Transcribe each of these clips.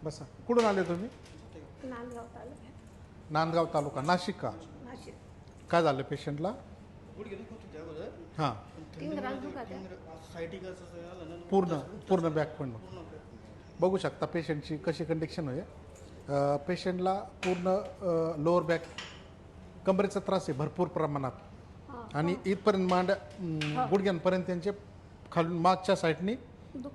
बसा. कुठून आले तुम्ही? नांदगाव तालुक्यात. नांदगाव तालुका, नाशिक का? नाशिक. काय झालं पेशंटला? हां. टिंगराला दुखत आहे. पूर्ण बॅक पण बघू शकता पेशंटची कशी कंडिशन आहे. पेशंटला पूर्ण लोअर बॅक कमरेचा त्रास आहे भरपूर प्रमाणात आणि इथपर्यंत गुडघ्यांपर्यंत त्यांचे खालून मागच्या साईडनी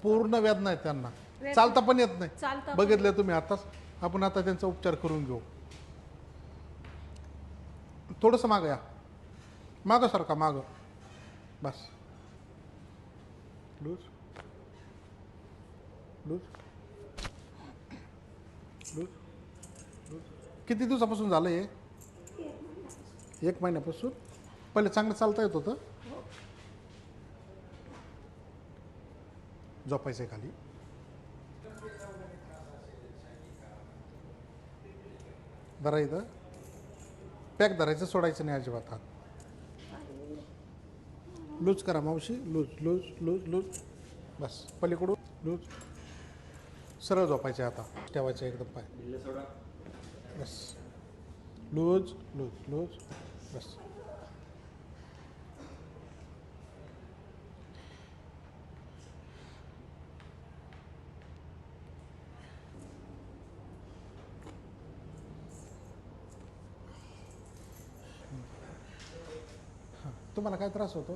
पूर्ण वेदना आहे त्यांना. चालता पण येत नाही. बघितलं तुम्ही आताच. आपण आता त्यांचा उपचार करून घेऊ. थोडंसं मागं या. मागं सारखा मागं. बस. Loose loose loose loose. किती दिवसापासून झालं हे? 1 महिन्यापासून. पहिले चांगलं चालता येत होतं. झोपायचं आहे खाली. धरा इथं. पॅक धरायचं, सोडायचं नाही अजिबात हात. लूज करा मावशी. Loose loose loose loose. बस. पलीकडून लूज. सरळ झोपायचे आता. ठेवायचं एकदम पाय. बस. Loose loose loose. बस. तुम्हाला काय त्रास होतो?